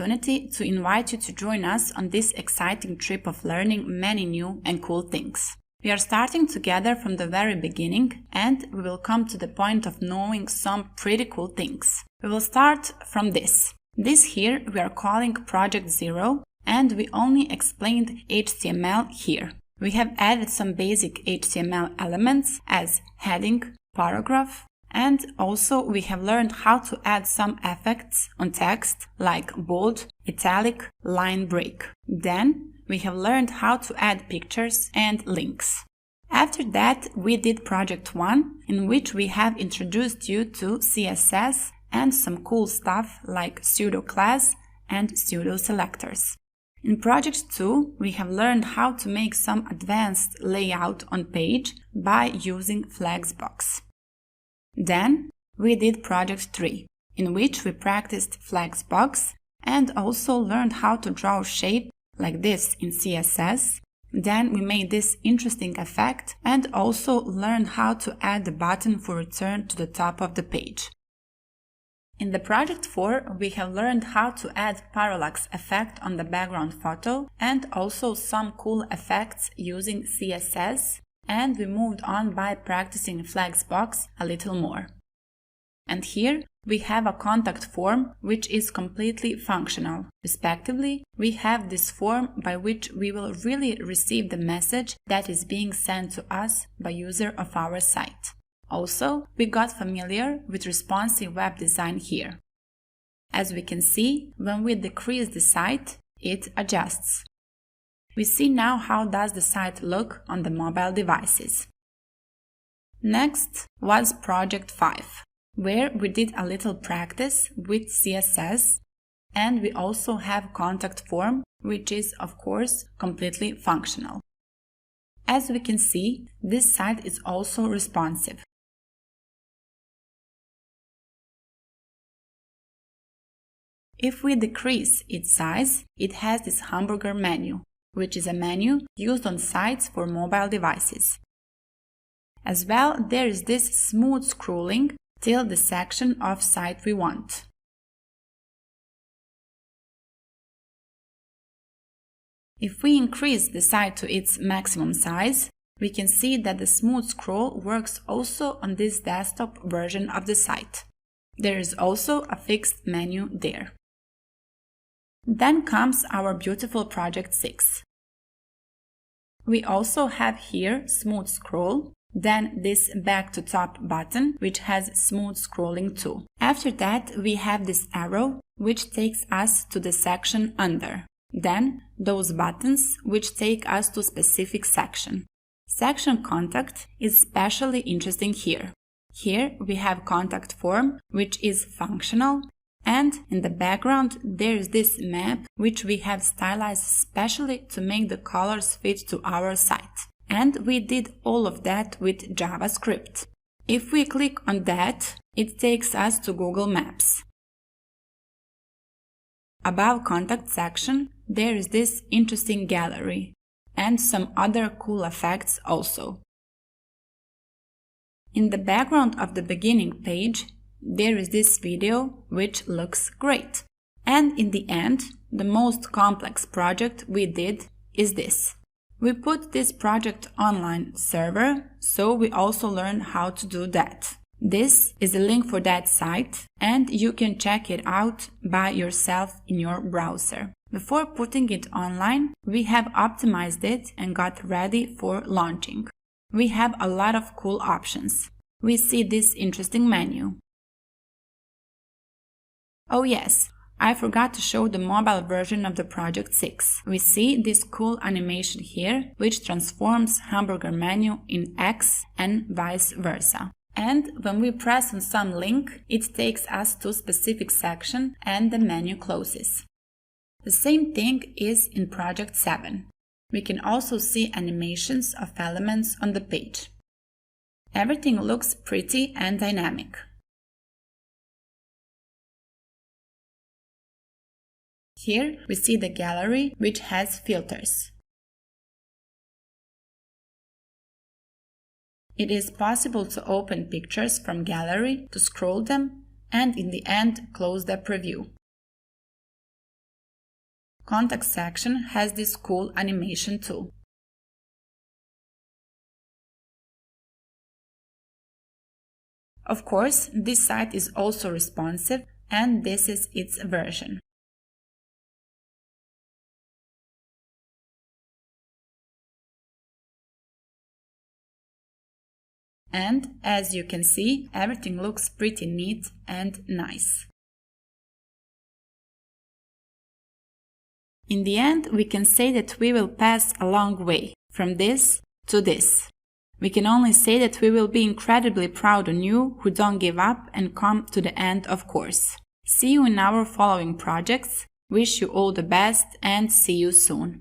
opportunity to invite you to join us on this exciting trip of learning many new and cool things. We are starting together from the very beginning, and we will come to the point of knowing some pretty cool things. We will start from this. This here we are calling Project 0, and we only explained HTML here. We have added some basic HTML elements as heading, paragraph, and also we have learned how to add some effects on text like bold, italic, line break. Then we have learned how to add pictures and links. After that, we did Project 1, in which we have introduced you to CSS and some cool stuff like pseudo class and pseudo selectors. In Project 2, we have learned how to make some advanced layout on page by using Flexbox. Then we did Project 3, in which we practiced Flexbox and also learned how to draw shape like this in CSS. Then we made this interesting effect and also learned how to add the button for return to the top of the page. In the Project 4, we have learned how to add parallax effect on the background photo and also some cool effects using CSS, and we moved on by practicing Flexbox a little more. And here we have a contact form which is completely functional. Respectively, we have this form by which we will really receive the message that is being sent to us by user of our site. Also, we got familiar with responsive web design here. As we can see, when we decrease the site, it adjusts. We see now how does the site look on the mobile devices. Next was Project 5, where we did a little practice with CSS, and we also have contact form, which is of course completely functional. As we can see, this site is also responsive. If we decrease its size, it has this hamburger menu, which is a menu used on sites for mobile devices. As well, there is this smooth scrolling till the section of site we want. If we increase the site to its maximum size, we can see that the smooth scroll works also on this desktop version of the site. There is also a fixed menu there. Then comes our beautiful Project 6. We also have here smooth scroll, then this back to top button which has smooth scrolling too. After that we have this arrow which takes us to the section under. Then those buttons which take us to specific section. Section contact is especially interesting here. Here we have contact form which is functional, and in the background there is this map which we have stylized specially to make the colors fit to our site. And we did all of that with JavaScript. If we click on that, it takes us to Google Maps. Above contact section there is this interesting gallery and some other cool effects also. In the background of the beginning page there is this video which looks great. And in the end, the most complex project we did is this. We put this project online server, so we also learned how to do that. This is a link for that site, and you can check it out by yourself in your browser. Before putting it online, we have optimized it and got ready for launching. We have a lot of cool options. We see this interesting menu. Oh yes, I forgot to show the mobile version of the Project 6. We see this cool animation here, which transforms hamburger menu in X and vice versa. And when we press on some link, it takes us to a specific section and the menu closes. The same thing is in Project 7. We can also see animations of elements on the page. Everything looks pretty and dynamic. Here we see the gallery which has filters. It is possible to open pictures from gallery, to scroll them, and in the end close the preview. contact section has this cool animation too. Of course, this site is also responsive, and this is its version. And as you can see, everything looks pretty neat and nice. In the end, we can say that we will pass a long way from this to this. We can only say that we will be incredibly proud on you who don't give up and come to the end, of course. See you in our following projects. Wish you all the best and see you soon.